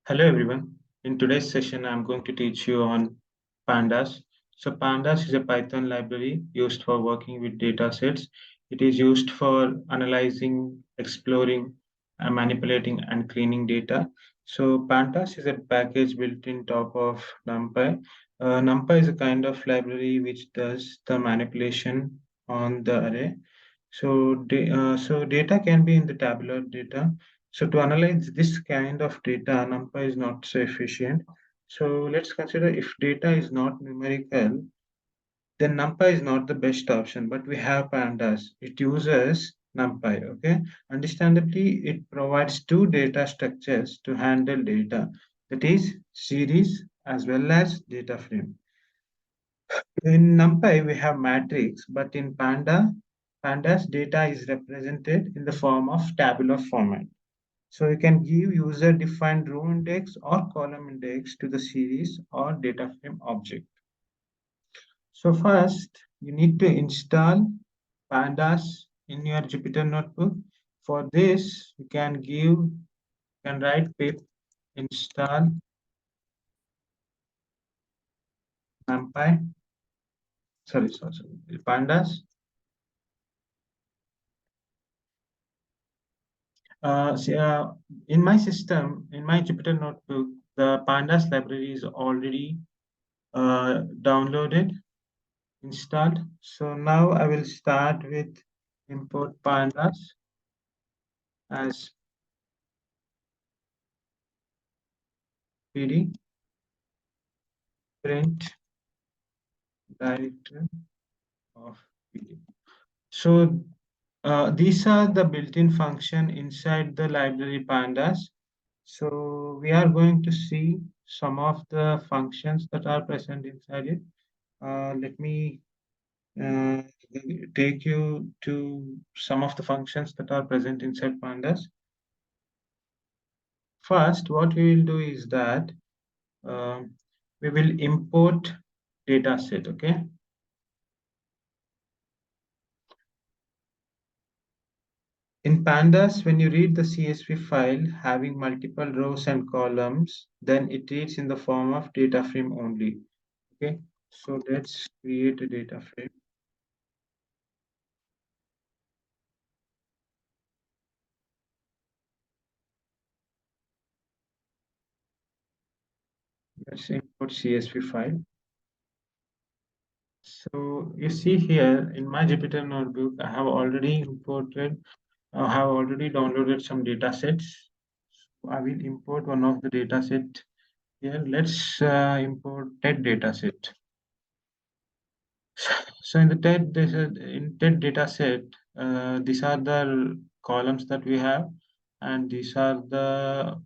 Hello everyone. In today's session, I'm going to teach you on Pandas. So Pandas is a Python library used for working with data sets. It is used for analyzing, exploring, manipulating, and cleaning data. So Pandas is a package built in top of NumPy. NumPy is a kind of library which does the manipulation on the array. So data can be in the tabular data. So to analyze this kind of data, NumPy is not so efficient. So let's consider if data is not numerical, then NumPy is not the best option. But we have Pandas. It uses NumPy. Okay. Understandably, it provides two data structures to handle data. That is series as well as data frame. In NumPy, we have matrix, but in Pandas data is represented in the form of tabular format. So you can give user-defined row index or column index to the series or data frame object. So first, you need to install Pandas in your Jupyter notebook. For this, you can write pip install NumPy, sorry, Pandas. See, in my system, in my Jupyter notebook, the Pandas library is already downloaded, installed. So now I will start with import Pandas as PD print directory of PD. So these are the built-in function inside the library Pandas. So we are going to see some of the functions that are present inside it. Let me uh, take you to some of the functions that are present inside Pandas. First, what we will do is that we will import data set, okay? In Pandas, when you read the CSV file having multiple rows and columns, then it reads in the form of data frame only, okay? So let's create a data frame. Let's import CSV file. So you see here in my Jupyter notebook, I have already downloaded some data sets. So I will import one of the data set here. Let's import TED data set. So in the TED data set, these are the columns that we have, and these are the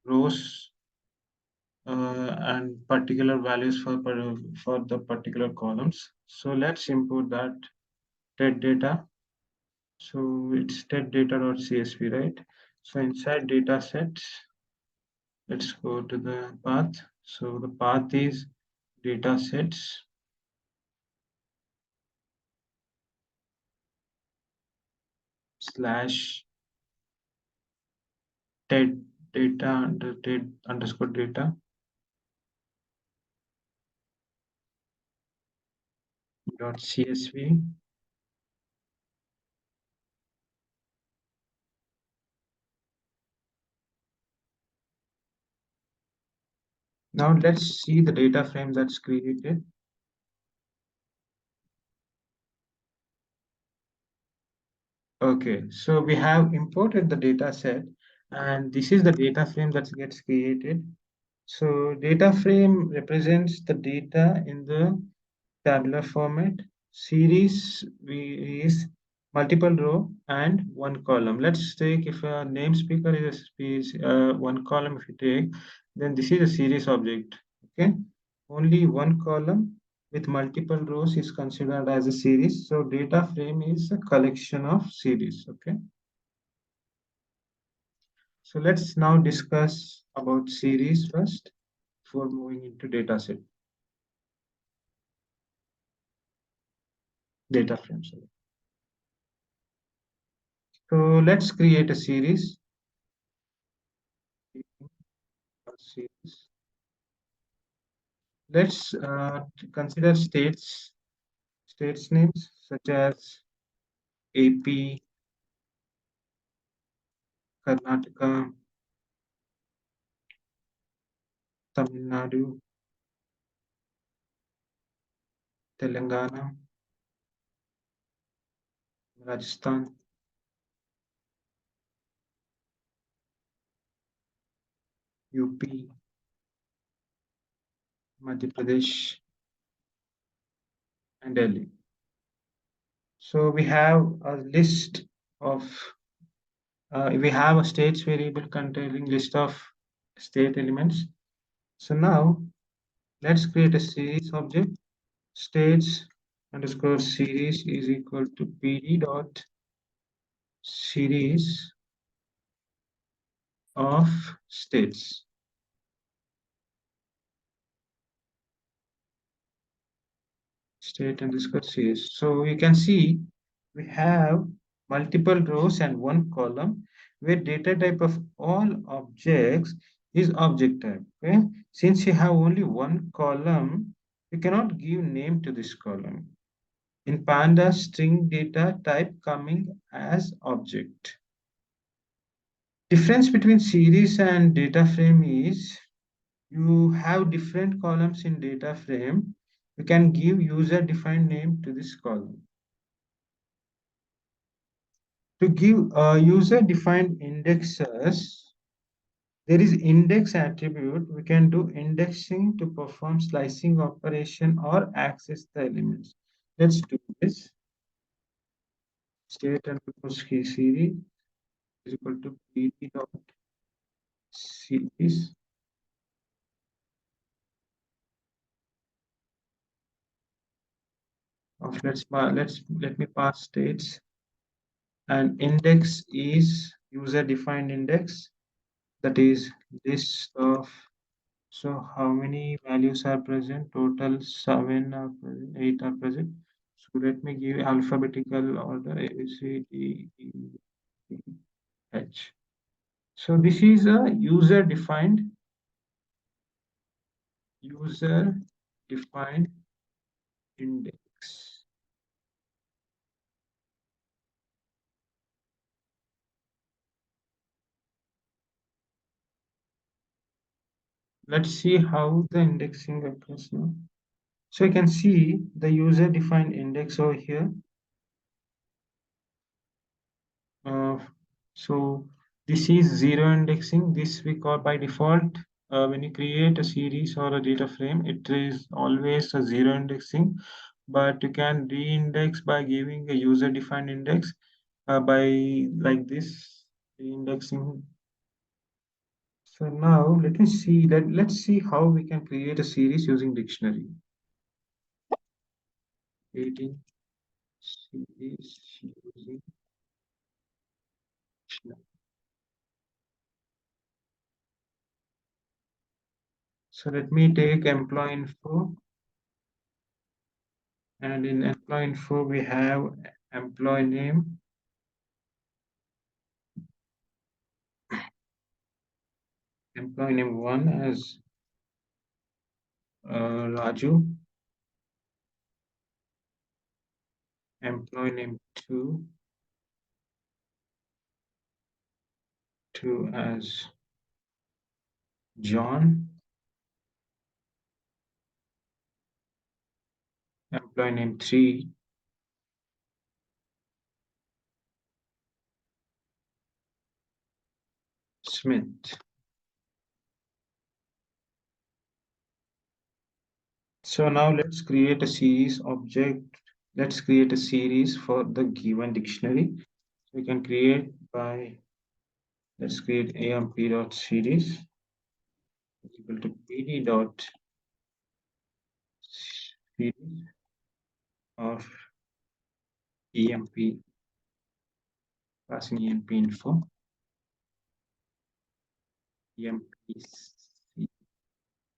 rows and particular values for the particular columns. So let's import that TED data. So it's TED data.csv, right? So inside data sets, let's go to the path. So the path is data sets slash TED data under TED underscore data dot csv. Now let's see the data frame that's created. Okay, so we have imported the data set, and this is the data frame that gets created. So data frame represents the data in the tabular format. Series is multiple row and one column. Let's take if a name speaker is one column, if you take, then this is a series object. Okay, only one column with multiple rows is considered as a series. So data frame is a collection of series. Okay, so let's now discuss about series first before moving into data set data frame. Sorry. So let's create a series. series. Let's consider states names such as AP, Karnataka, Tamil Nadu, Telangana, Rajasthan, UP, Madhya Pradesh, and Delhi. So we have a list of we have a states variable containing list of state elements. So now let's create a series object. States underscore series is equal to pd dot series of states. State underscore series. So you can see we have multiple rows and one column where data type of all objects is object type. Okay, since you have only one column, you cannot give name to this column. In Pandas, string data type coming as object. Difference between series and data frame is you have different columns in data frame. You can give user defined name to this column. To give user defined indexes, there is index attribute. We can do indexing to perform slicing operation or access the elements. Let's do this. State underscore series is equal to pd dot series of let me pass states, and index is user defined index, that is list of. So how many values are present? Total 7 are present, 8 are present. So let me give alphabetical order A, B, C, D, E, F, H. So this is a user defined index. Let's see how the indexing occurs now. So you can see the user defined index over here. Uh, so this is zero indexing. This we call by default. When you create a series or a data frame, it is always a zero indexing, but you can re-index by giving a user-defined index by like this indexing. So now let me see that. Let's see how we can create a series using dictionary. Creating series using dictionary. So let me take employee info, and in employee info we have employee name, employee name 1 as Raju, employee name 2 as John, employee name 3 Smith. So now let's create a series object. Let's create a series for the given dictionary. We can create by, let's create amp.series is equal to pd dot series of emp, passing emp info, emp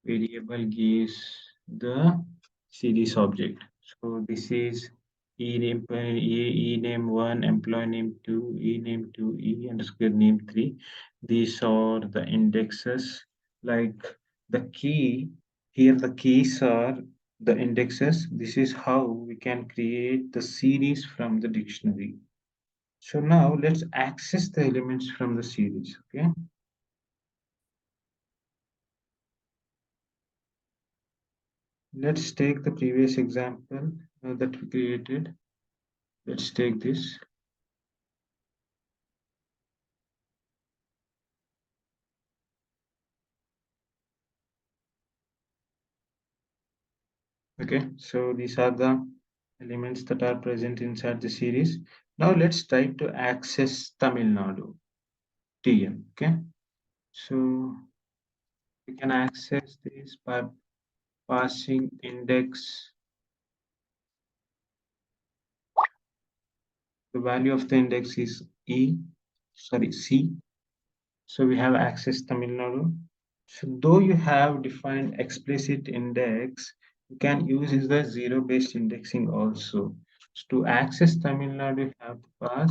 variable gives the series object. So this is e name 1, employee name 2, e name 2, e underscore name 3. These are the indexes Like the key, here the keys are the indexes. This is how we can create the series from the dictionary. So now let's access the elements from the series. Okay. Let's take the previous example that we created. Let's take this. Okay, so these are the elements that are present inside the series. Now let's try to access Tamil Nadu TM. Okay, so we can access this by passing index. The value of the index is C. So we have access Tamil Nadu. So though you have defined explicit index, you can use is the zero-based indexing also. So to access Tamil Nadu, you have to pass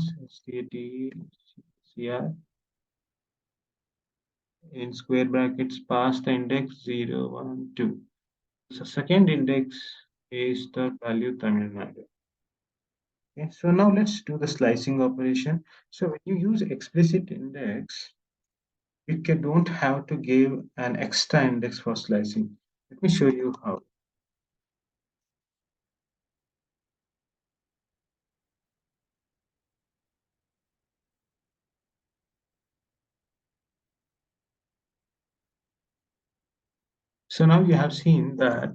CR in square brackets, pass the index 0, 1, 2. So second index is the value Tamil Nadu. Okay, so now let's do the slicing operation. So when you use explicit index, don't have to give an extra index for slicing. Let me show you how. So now you have seen that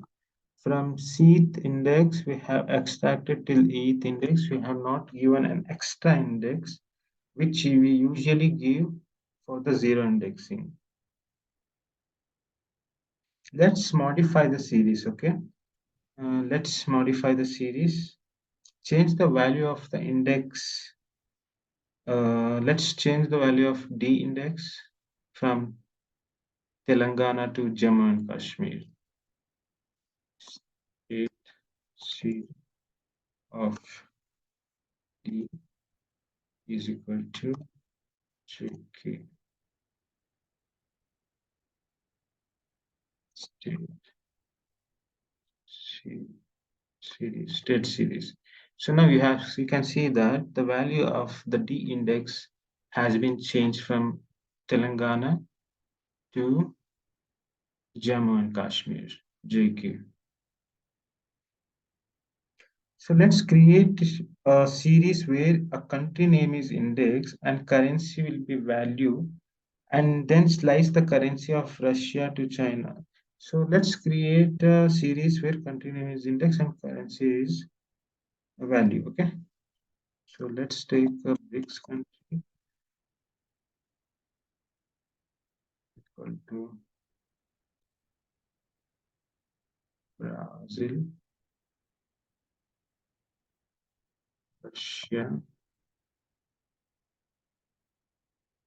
from cth index we have extracted till eth index. We have not given an extra index which we usually give for the zero indexing. Let's modify the series. Okay, let's modify the series. Change the value of the index. Let's change the value of d index from Telangana to Jammu and Kashmir. State C of D is equal to JK. State state series. So now you can see that the value of the D index has been changed from Telangana to Jammu and Kashmir, JK. So let's create a series where a country name is index and currency will be value, and then slice the currency of Russia to China. So let's create a series where country name is index and currency is a value. Okay. So let's take a BRICS country equal to Brazil, Russia,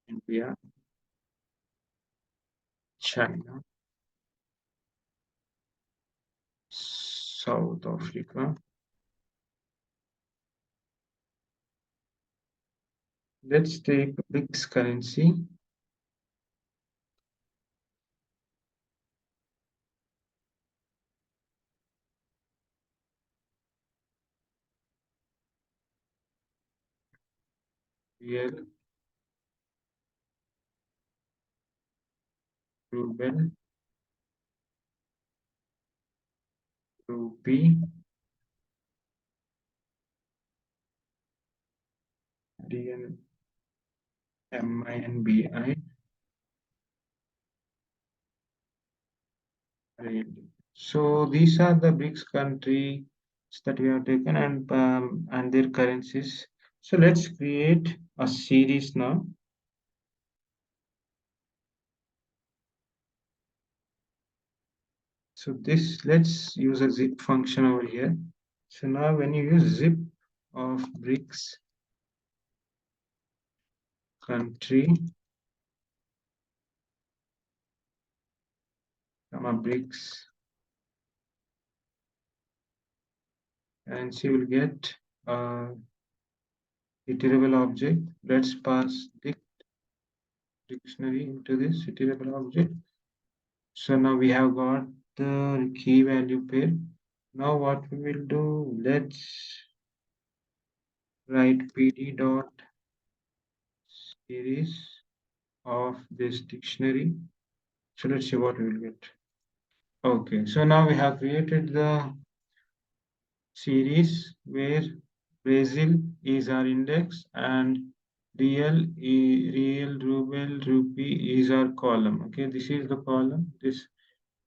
India, China, South Africa. Let's take BRICS currency. Real, ruble, rupee, DN, MINBI, rand. So these are the BRICS countries that we have taken and their currencies. So let's create a series now. So this let's use a zip function over here. So now when you use zip of BRICS country, comma BRICS, and she will get a iterable object. Let's pass the dictionary into this iterable object. So now we have got the key value pair. Now what we will do, let's write pd dot series of this dictionary. So let's see what we will get. Okay, so now we have created the series where Brazil is our index and real ruble rupee is our column. Okay, this is the column. This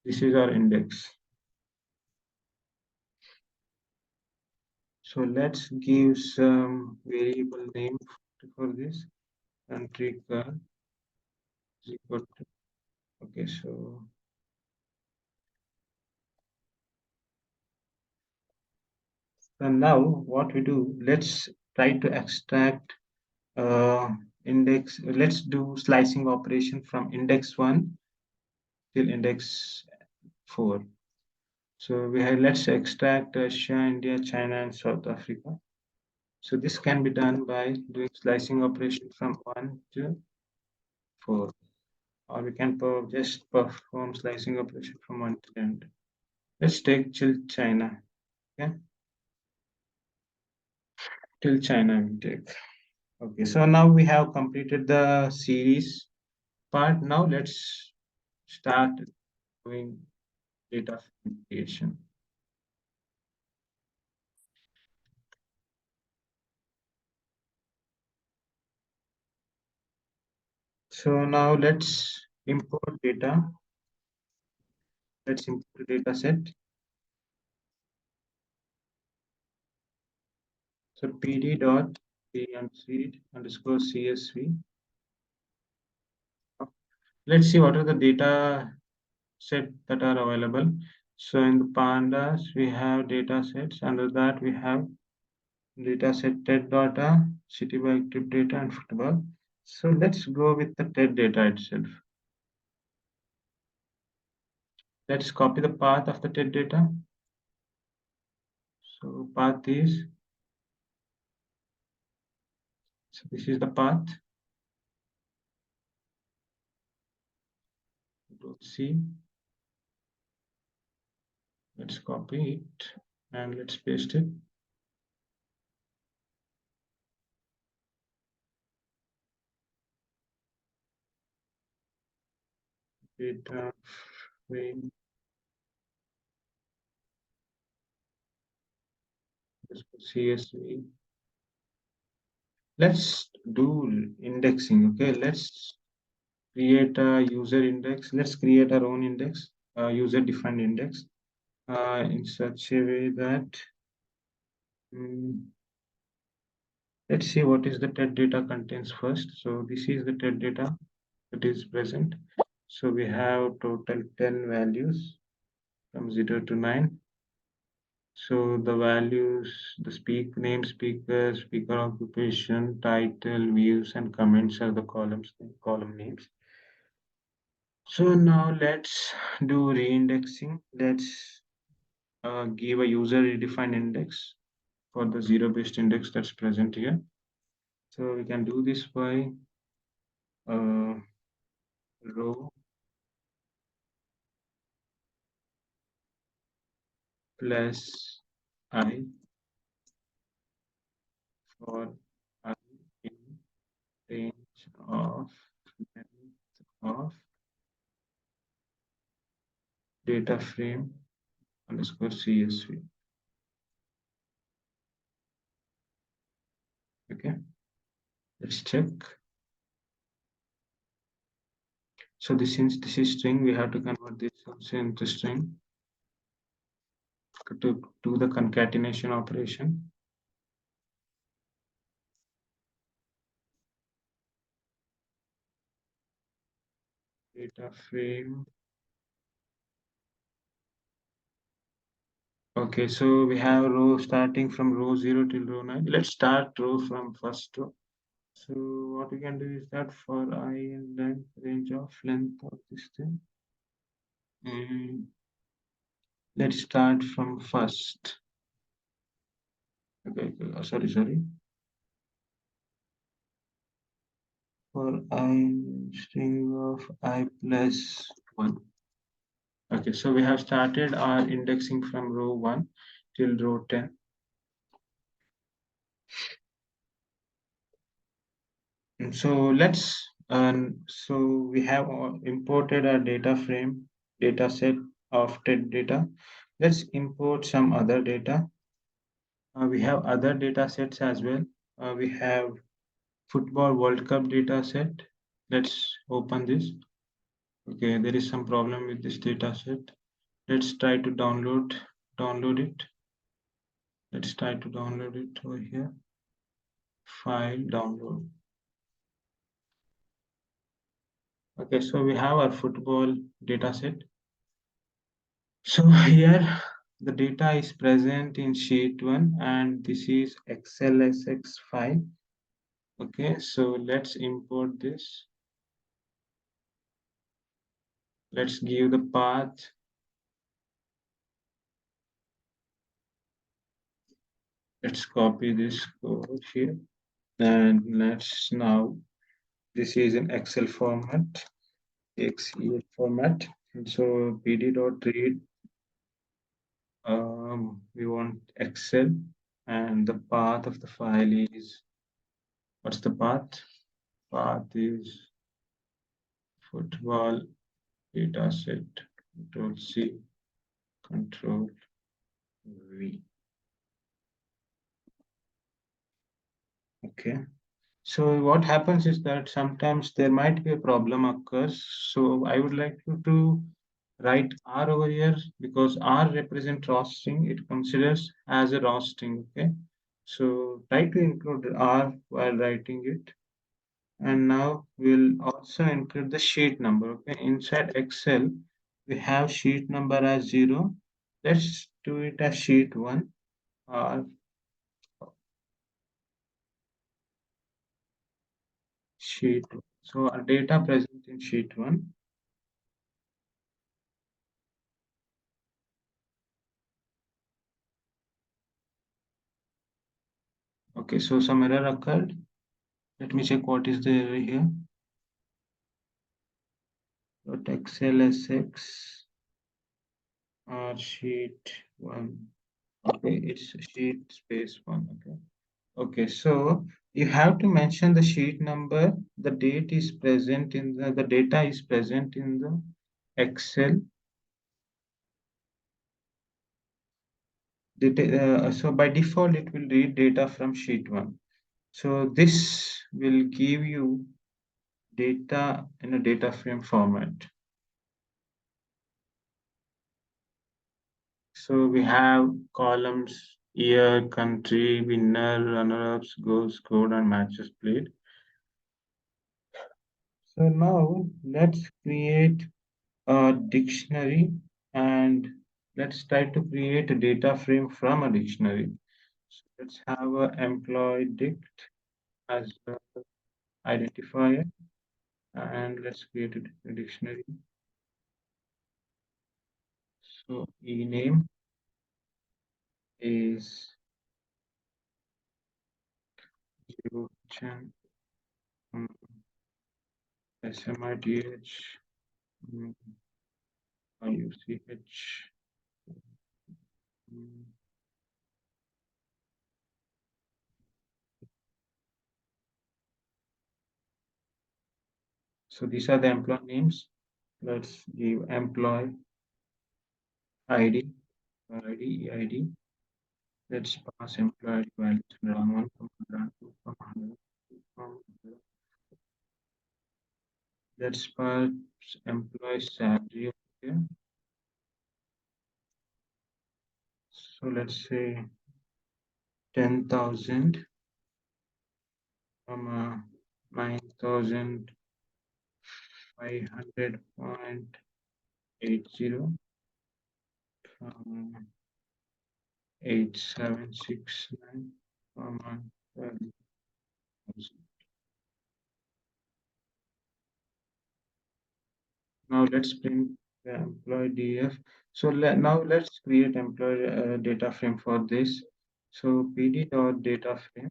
is our index. So let's give some variable name for this. Country car is equal to, okay, so now what we do, let's try to extract index. Let's do slicing operation from index 1 till index 4. So we have, let's extract Russia, India, China, and South Africa. So this can be done by doing slicing operation from 1 to 4, or we can just perform slicing operation from 1 to end. Let's take till China. Okay, till China we take. Okay, so now we have completed the series part. Now let's start doing data creation. So now let's import data. Let's import the data set. So pd dot seed underscore csv. Let's see what are the data set that are available. So in the pandas, we have data sets. Under that, we have data set TED data, city bike trip data, and football. So let's go with the TED data itself. Let's copy the path of the TED data. So path is, so this is the path. C. Let's copy it and let's paste it. Data frame CSV. Let's do indexing. Okay, let's create a user index. Let's create our own index, user defined index, in such a way that mm, let's see what is the TED data contains first. So this is the TED data that is present. So we have total 10 values from 0 to 9. So the values, the name, speaker, speaker occupation, title, views, and comments are the column names. So now let's do reindexing. Let's give a user-defined index for the zero-based index that's present here. So we can do this by row plus I for I in range of length of data frame underscore CSV. Okay, let's check. So this, since this is string, we have to convert this also into string to do the concatenation operation. Data frame. Okay, so we have row starting from row 0 till row 9. Let's start row from first row. So what we can do is that for I in length, range of length of this thing. Let's start from first. Okay, sorry. For I string of I plus 1. Okay, so we have started our indexing from row 1 till row 10. So we have imported a data frame, data set of TED data. Let's import some other data. We have other data sets as well. We have Football World Cup data set. Let's open this. Okay, there is some problem with this data set. Let's try to download it. Let's try to download it over here. File, download. Okay, so we have our football data set. So here the data is present in sheet 1 and this is XLSX file. Okay, so let's import this. Let's give the path. Let's copy this code here and let's now, this is in Excel format, XEL format. And so pd.read, we want Excel and the path of the file is, what's the path? Path is football data set, Control C, Control V. Okay. So what happens is that sometimes there might be a problem occurs. So I would like you to write R over here because R represents raw string. It considers as a raw string. Okay. So try to include R while writing it. And now we'll also include the sheet number. Okay. Inside Excel, we have sheet number as 0. Let's do it as sheet 1 or sheet 2. So our data present in sheet 1. Okay, so some error occurred. Let me check what is the error here. .xlsx or sheet 1. Okay, it's sheet space 1. Okay. Okay, so you have to mention the sheet number. The date is present in the data is present in the Excel. So by default, it will read data from sheet 1. So this will give you data in a data frame format. So we have columns, year, country, winner, runner-ups, goals scored, and matches played. So now let's create a dictionary and let's try to create a data frame from a dictionary. So let's have a employee dict as an identifier and let's create a dictionary. So e-name is Chan, SMITH, IUCH. So these are the employee names. Let's give employee ID, EID. Let's pass employee values run 1 from 100, 2 from 100, 2 from 100. Let's pass employee salary here. So let's say 10,000 from 9,500.80 from 8769 from 12,000. Now let's print the employee DF. So now let's create employee data frame for this. So pd.data frame,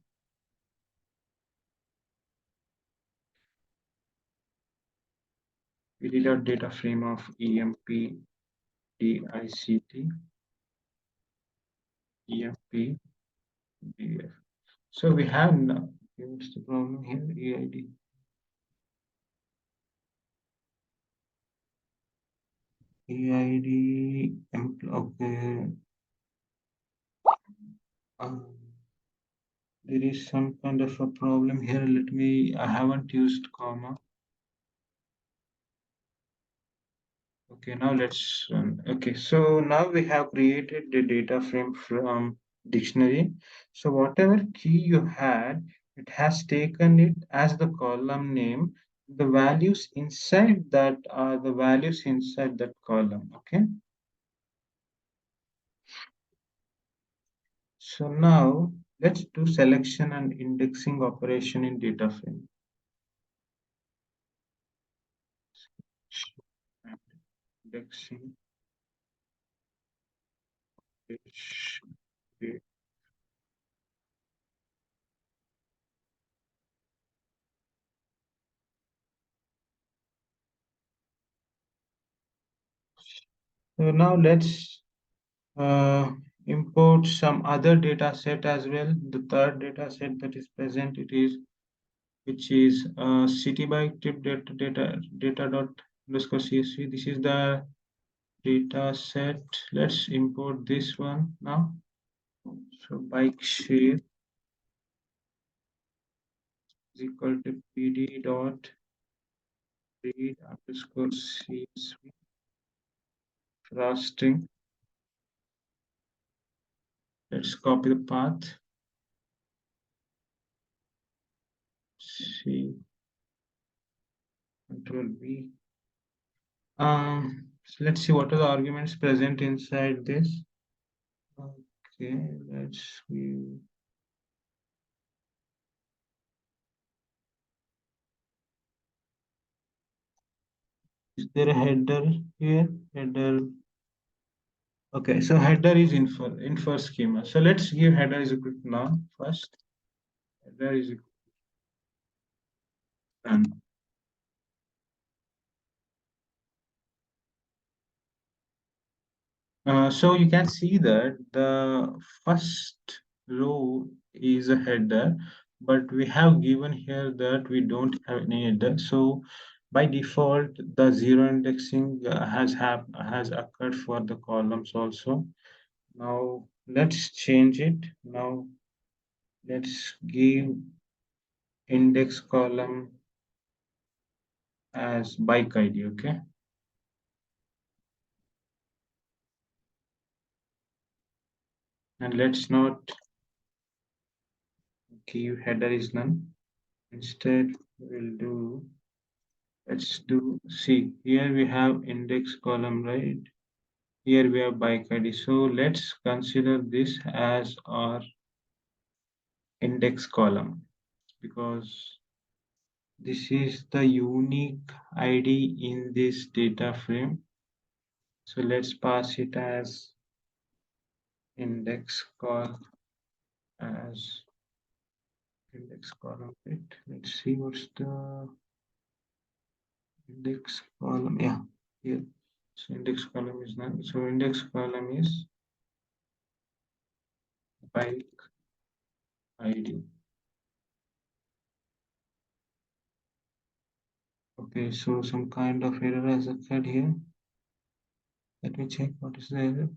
pd.data frame of EMP DICT EFP BF. So we have now. What's the problem here? EID. EID. Okay. Um, there is some kind of a problem here. Let me. I haven't used comma. Okay, now let's run. Okay, so now we have created the data frame from dictionary. So whatever key you had, it has taken it as the column name. The values inside that are the values inside that column. Okay. So now let's do selection and indexing operation in data frame. Indexing. So now let's uh, import some other data set as well. The third data set that is present, it is which is city bike trip data dot underscore csv. This is the data set. Let's import this one now. So bike share is equal to pd dot read underscore csv frosting. Let's copy the path. C Control V. So let's see what are the arguments present inside this. Okay, let's view. Is there a header here? Header. Okay, so header is infer schema. So let's give header is equal to now first. Header is equal to none. So you can see that the first row is a header, but we have given here that we don't have any header. So by default, the zero indexing has occurred for the columns also. Now let's change it. Now let's give index column as bike ID. Okay, and let's not give header is none. Instead, we'll do. Let's do, see, here we have index column, right? Here we have bike ID. So let's consider this as our index column because this is the unique ID in this data frame. So let's pass it as index call as index column. Right? Let's see what's the index column. Yeah, here. So index column is none. So index column is bike ID. Okay, so some kind of error has occurred here. Let me check what is the error.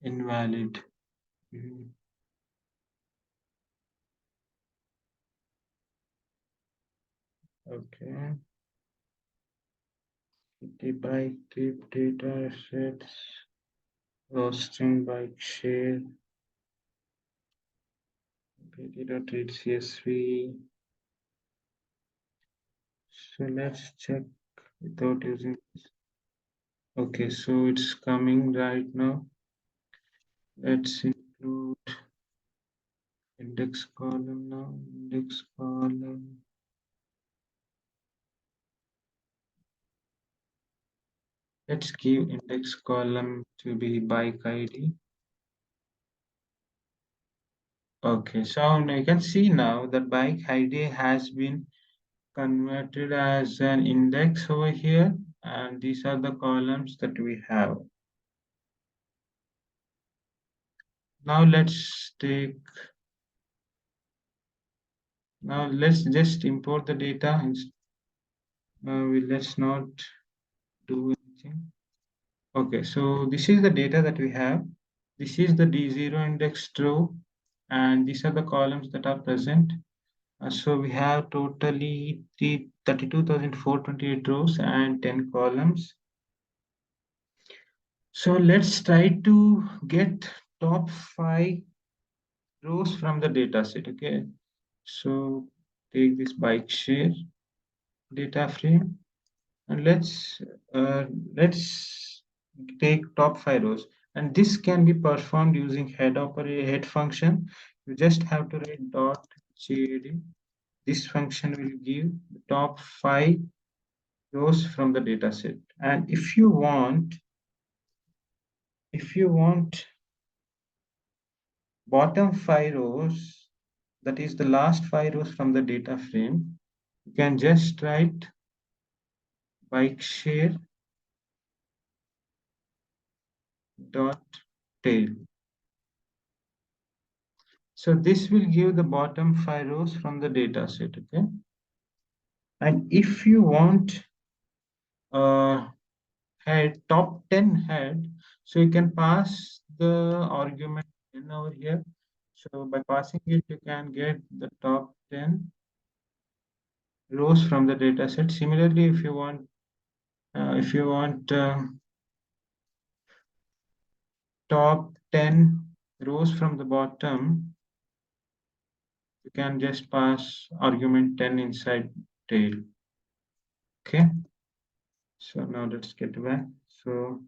Invalid. Mhm. Okay. The bike tip data assets, roasting bike share, pt.read csv. So let's check without using this. Okay, so it's coming right now. Let's include index column now. Index column. Let's give index column to be bike ID. Okay, so now you can see now that bike ID has been converted as an index over here, and these are the columns that we have. Now let's just import the data. Let's not do anything. Okay, so this is the data that we have. This is the D0 indexed row, and these are the columns that are present. So we have totally 32,428 rows and 10 columns. So let's try to get top 5 rows from the data set. Okay, so take this bike share data frame, and uh, let's take top 5 rows, and this can be performed using head function. You just have to write dot JD. This function will give the top 5 rows from the data set. And if you want bottom 5 rows, that is the last 5 rows from the data frame, you can just write bike share dot tail. So this will give the bottom 5 rows from the data set. Okay. And if you want uh, top 10 head, so you can pass the argument in over here. So by passing it, you can get the top 10 rows from the data set. Similarly, if you want top 10 rows from the bottom, you can just pass argument 10 inside tail. Okay. So now let's get back. So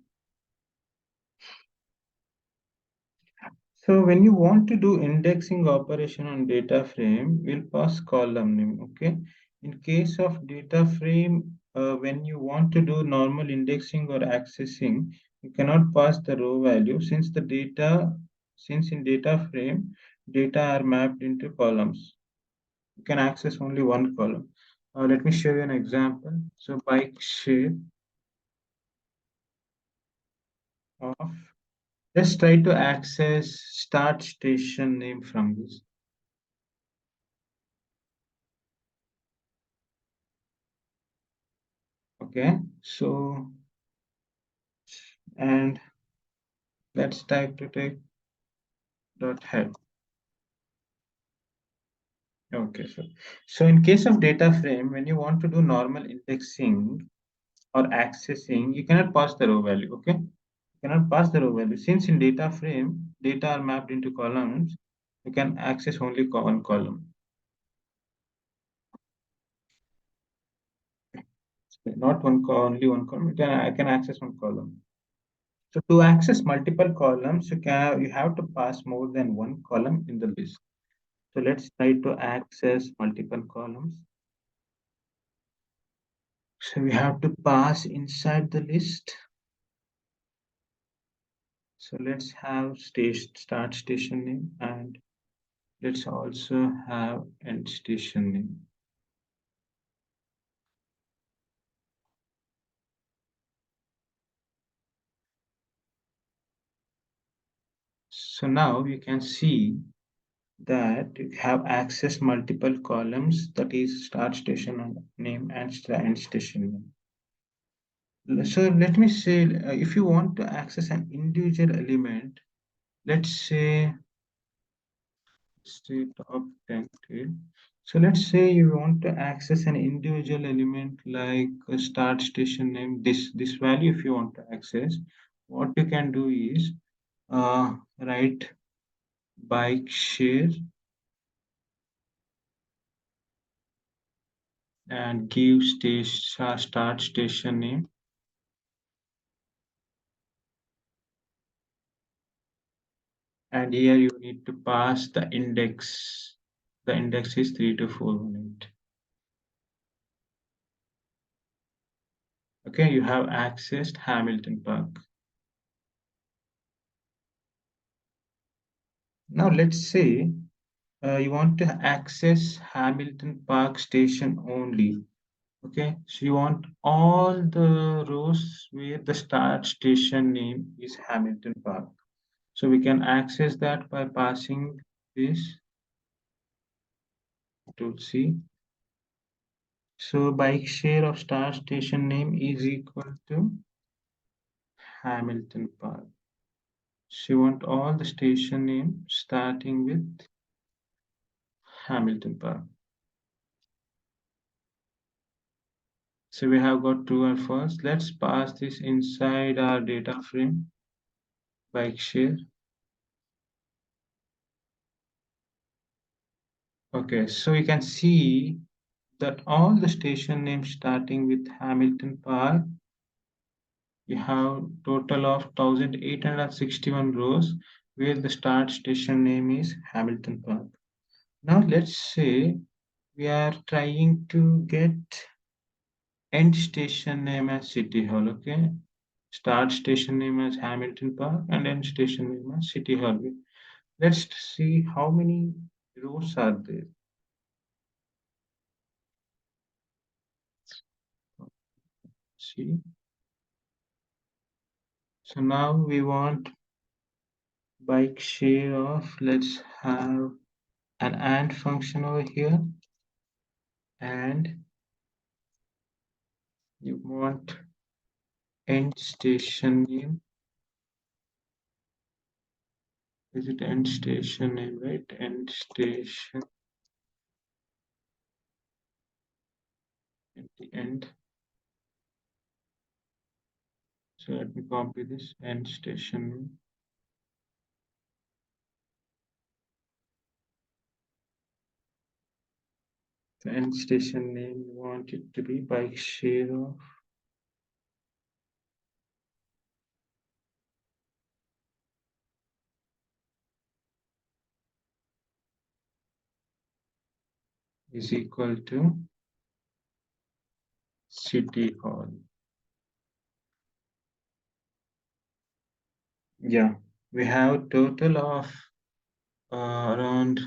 when you want to do indexing operation on data frame, we'll pass column name. Okay. In case of data frame, when you want to do normal indexing or accessing, you cannot pass the row value since in data frame, data are mapped into columns. You can access only one column. Let me show you an example. So bike share of, let's try to access start station name from this. Okay, so and let's type to take dot head. Okay, so in case of data frame, when you want to do normal indexing or accessing, you cannot pass the row value. Okay, you cannot pass the row value since in data frame data are mapped into columns. You can access only one column, not only one column. I can access one column. So to access multiple columns, you have to pass more than one column in the list. So let's try to access multiple columns. So we have to pass inside the list. So let's have start station name, and let's also have end station name. So now you can see that you have access multiple columns, that is start station name and end station name. So let me say, if you want to access an individual element, let's say state of tail. So let's say you want to access an individual element like a start station name, this value. If you want to access, what you can do is write bike share and give start station name, and here you need to pass the index. The index is 32418. Okay, you have accessed Hamilton Park. Now let's say you want to access Hamilton Park station only. Okay, so you want all the rows where the start station name is Hamilton Park. So we can access that by passing this to C. So bike share of start station name is equal to Hamilton Park. So you want all the station name starting with Hamilton Park. So we have got true and false. Let's pass this inside our data frame, bike share. Okay, so you can see that all the station names starting with Hamilton Park, you have total of 1861 rows where the start station name is Hamilton Park. Now let's say we are trying to get end station name as City Hall, okay? Start station name as Hamilton Park and end station name as City Hall. Let's see how many rows are there. See, so now we want bike share of, let's have an AND function over here, and you want end station name. Is it end station name, right? End station at the end. So let me copy this end station name. The end station name, you want it to be bike share of is equal to City Hall. Yeah, we have total of around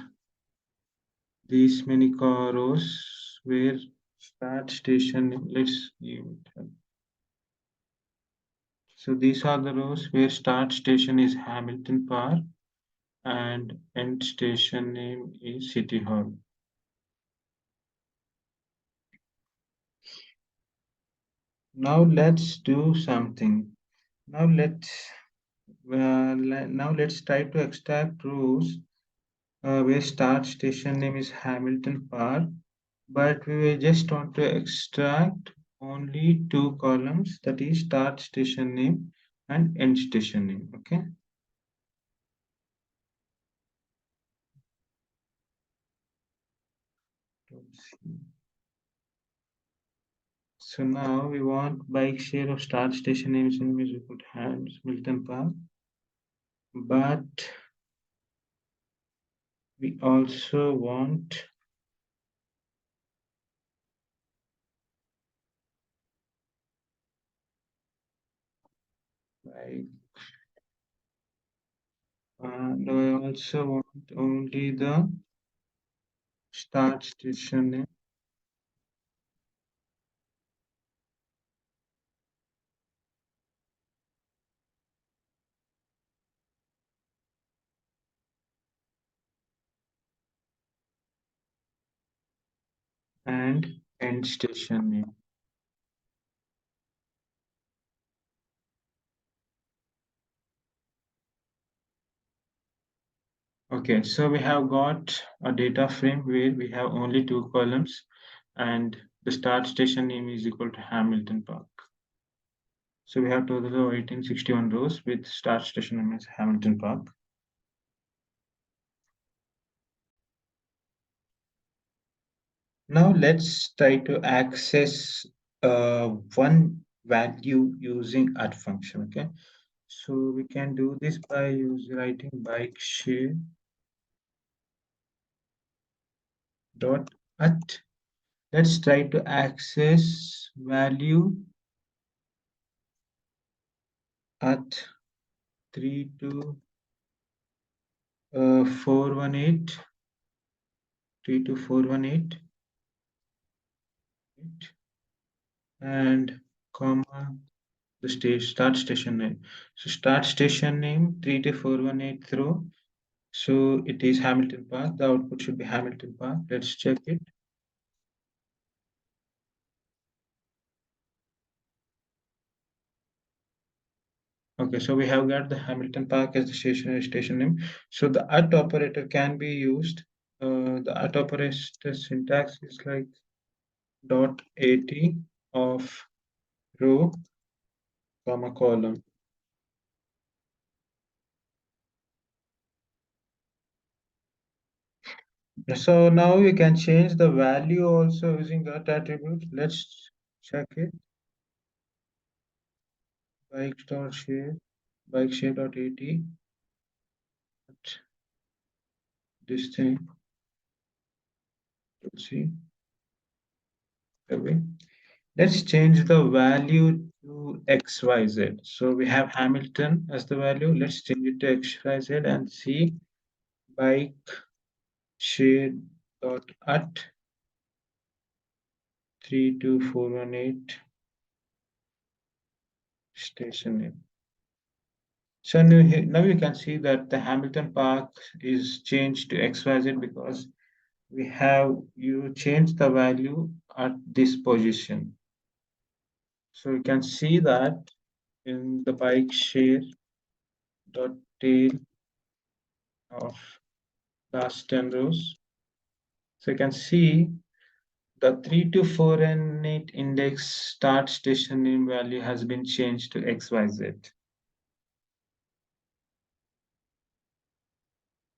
these many rows where start station, let's give it. So these are the rows where start station is Hamilton Park and end station name is City Hall. Now let's do something. Now let's try to extract rows where start station name is Hamilton Park, but we will just want to extract only two columns, that is start station name and end station name. Okay. So now we want bike share of start station names in musical hands Milton Park, but we also want like and I also want only the start station name and end station name. Okay, so we have got a data frame where we have only two columns and the start station name is equal to Hamilton Park. So we have total of 1861 rows with start station name as Hamilton Park. Now let's try to access one value using add function. Okay, so we can do this by writing bike share dot at. Let's try to access value at 32 418 32418. and comma the start station name. So start station name 32418 through. So it is Hamilton Park. The output should be Hamilton Park. Let's check it. Okay, so we have got the Hamilton Park as the station name. So the at operator can be used. The at operator syntax is like dot at of row comma column. So now you can change the value also using that attribute. Let's check it. Bike dot share, bike share dot at. This thing, let's see. Okay. Let's change the value to XYZ. So we have Hamilton as the value. Let's change it to XYZ and see bike share dot at 32418 station name. So now you can see that the Hamilton Park is changed to XYZ because we have you change the value at this position. So you can see that in the bike share dot tail of last 10 rows. So you can see the 3 to 4 and 8 index start station name value has been changed to XYZ.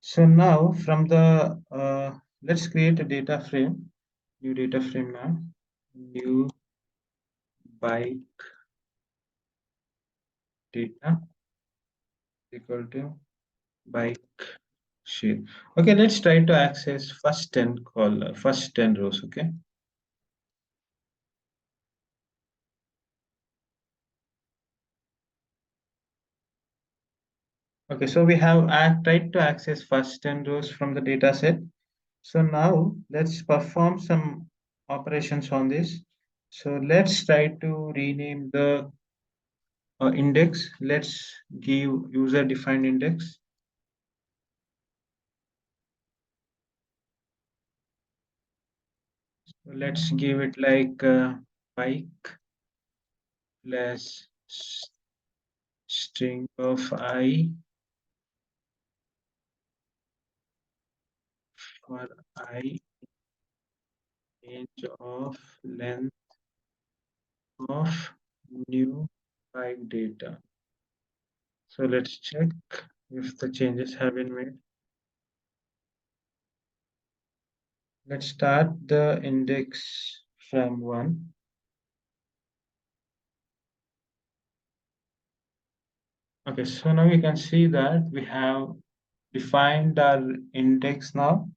So now from the, let's create a data frame, new data frame now, new bike data equal to bike share. Okay, let's try to access first 10 rows, okay? Okay, so we have tried to access first 10 rows from the data set. So now let's perform some operations on this. So let's try to rename the index. Let's give user defined index. So let's give it like bike plus string of I for I range of length of new bike data. So let's check if the changes have been made. Let's start the index from 1. Okay, so now you can see that we have defined our index now.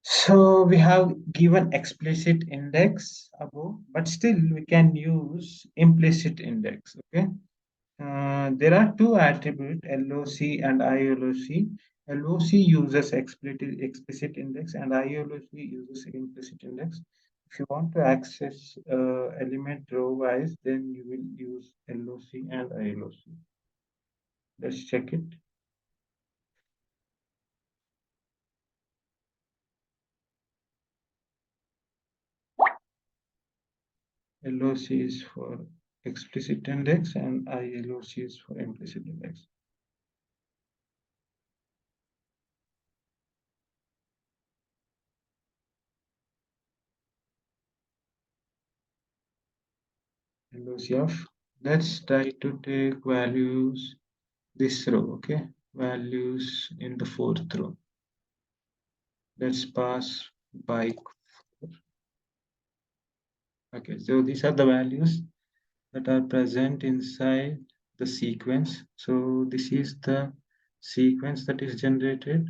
So we have given explicit index above, but still we can use implicit index, okay? There are two attributes, LOC and ILOC. LOC uses explicit index and ILOC uses implicit index. If you want to access element row wise, then you will use LOC and ILOC. Let's check it. LOC is for explicit index and ILOC is for implicit index. LOC of, let's try to take values this row, okay? Values in the fourth row. Let's pass bike. Okay, so these are the values that are present inside the sequence. So this is the sequence that is generated.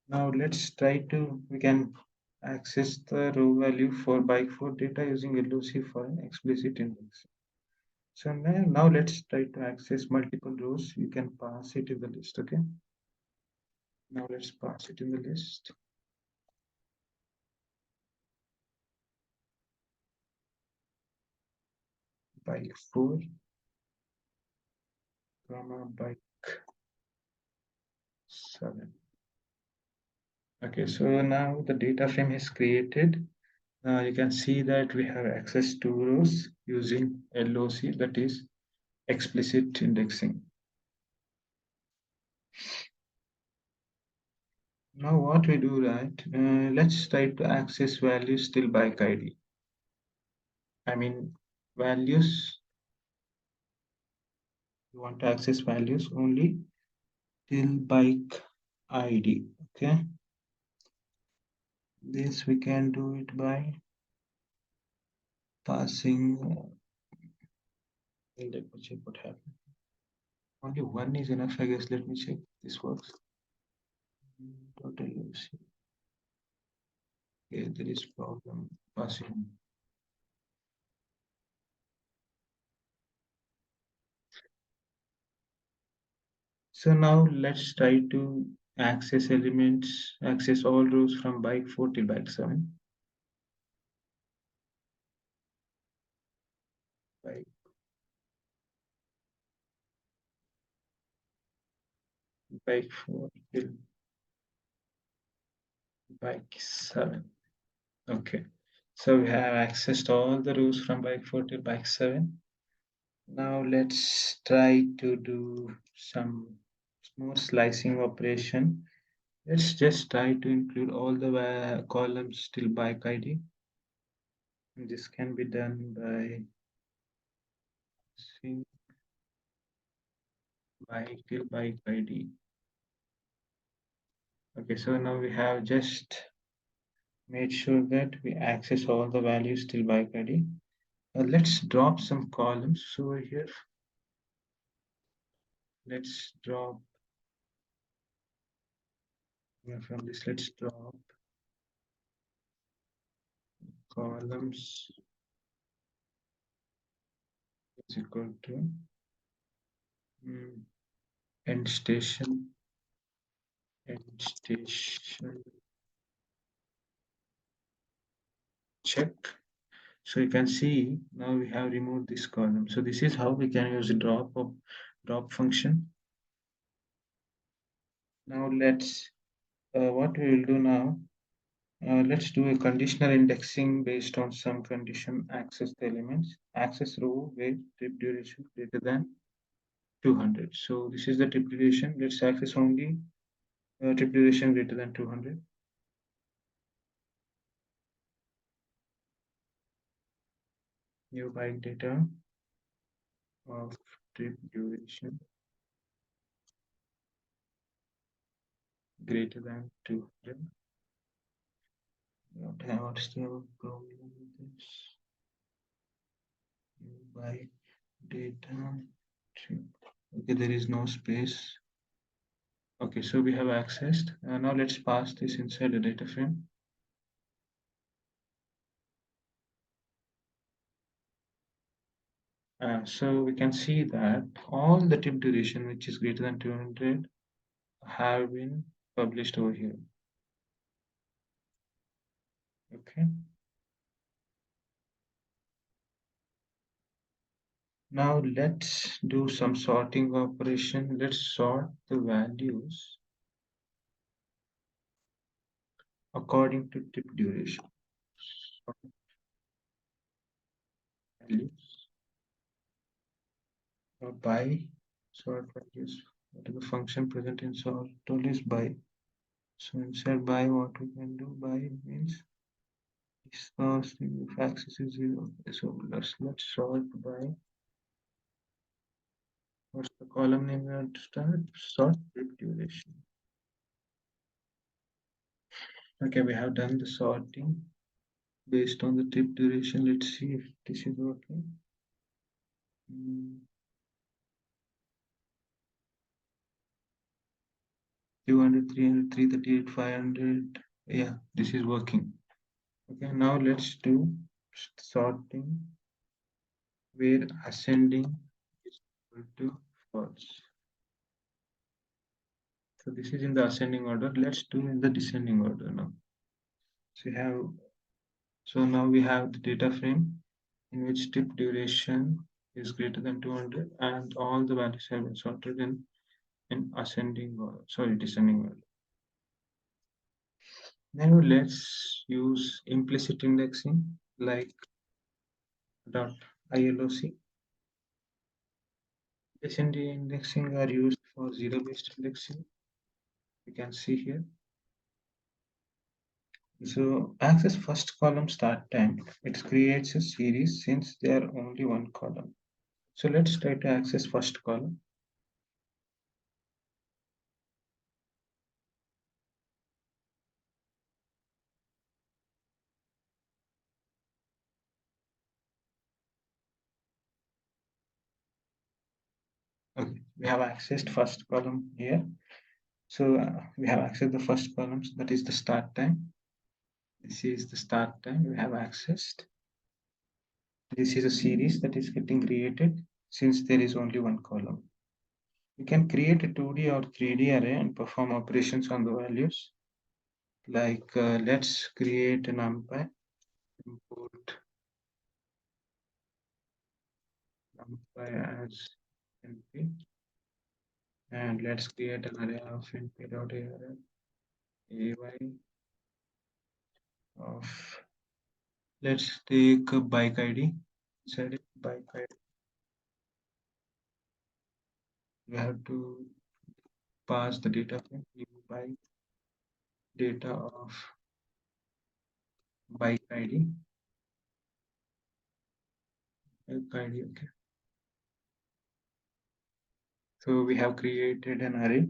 Now let's try to, we can access the row value for bike for data using LOC for an explicit index. So now let's try to access multiple rows. You can pass it in the list, okay? Now let's pass it in the list. bike 4, comma bike 7. Okay, so now the data frame is created. You can see that we have access to rows using LOC, that is explicit indexing. Now what we do, right? Let's try to access values till bike ID. I mean values. We want to access values only till bike ID. Okay. This we can do it by passing. Let me check what happened. Only one is enough, I guess. Let me check. This works. Total use. Okay, there is problem passing. So now let's try to access elements, access all rows from bike 4 till bike 7. Bike, bike 4 till bike 7. Okay. So we have accessed all the rows from bike 4 till bike 7. Now let's try to do some more slicing operation. Let's just try to include all the columns till bike ID. And this can be done by sync bike till bike ID. Okay, so now we have just made sure that we access all the values till bike ID. Let's drop some columns over here. Let's drop from this. Let's drop columns is equal to end station, end station check. So you can see now we have removed this column. So this is how we can use the drop function. Now let's what we will do now. Let's do a conditional indexing based on some condition. Access the elements. Access row where trip duration greater than 200. So this is the trip duration. Let's access only trip duration greater than 200. New bike data of trip duration greater than 200. What's the problem with this? New bike data trip. Okay, there is no space. Okay, so we have accessed. Now let's pass this inside the data frame. So we can see that all the trip duration which is greater than 200 have been published over here. Okay. Now let's do some sorting operation. Let's sort the values according to trip duration. Sort values by sort values. What is the function present in sort tool is by. So inside by what we can do by means source if axis is 0. So let's sort by what's the column name we want to start? Sort trip duration. Okay, we have done the sorting based on the trip duration. Let's see if this is working. 200, 300, 338, 500. Yeah, this is working. Okay, now let's do sorting where ascending is equal to false. So this is in the ascending order. Let's do in the descending order now. So now we have the data frame in which trip duration is greater than 200, and all the values have been sorted in ascending or sorry descending order. Now let's use implicit indexing like dot ILOC. Descending indexing are used for zero-based indexing. You can see here. So access first column start time. It creates a series since there are only one column. So let's try to access first column. Okay, we have accessed first column here. So we have accessed the first columns, that is the start time. This is the start time we have accessed. This is a series that is getting created since there is only one column. You can create a 2D or 3D array and perform operations on the values. Like let's create an numpy, import numpy as np, and let's create an array of np.array ay of, let's take a bike id. Inside it, bike id, we have to pass the data frame new bike data of bike id, okay. So we have created an array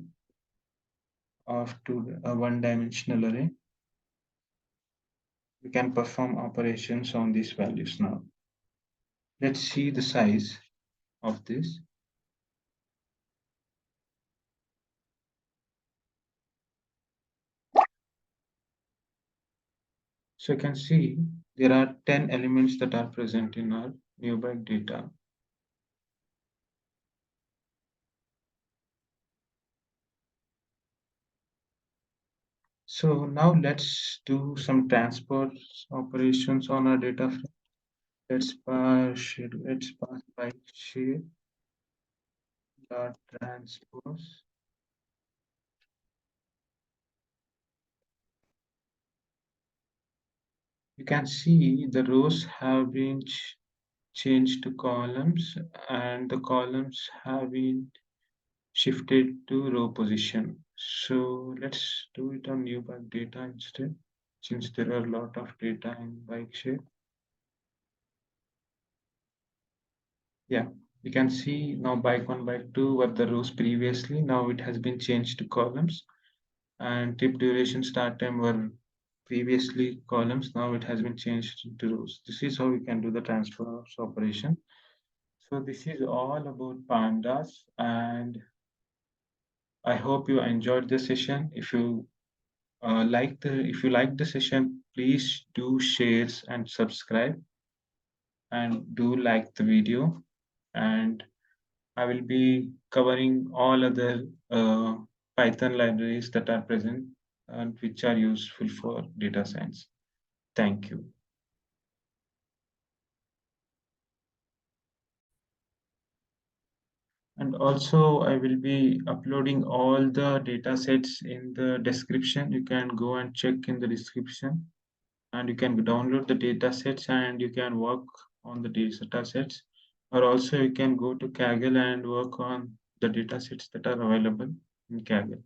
of a one-dimensional array. We can perform operations on these values now. Let's see the size of this. So you can see there are 10 elements that are present in our new bike data. So now let's do some transport operations on our data frame. Let's pass bike share dot transpose. You can see the rows have been changed to columns and the columns have been shifted to row position. So let's do it on new bike data instead, since there are a lot of data in bike share. Yeah, you can see now bike 1, bike 2 were the rows previously. Now it has been changed to columns, and trip duration start time were previously columns. Now it has been changed to rows. This is how we can do the transfer operation. So this is all about pandas, and I hope you enjoyed the session. If you like the session, please do shares and subscribe, and do like the video. And I will be covering all other Python libraries that are present and which are useful for data science. Thank you. And also, I will be uploading all the data sets in the description. You can go and check in the description, and you can download the data sets and you can work on the data sets. Or also, you can go to Kaggle and work on the data sets that are available in Kaggle.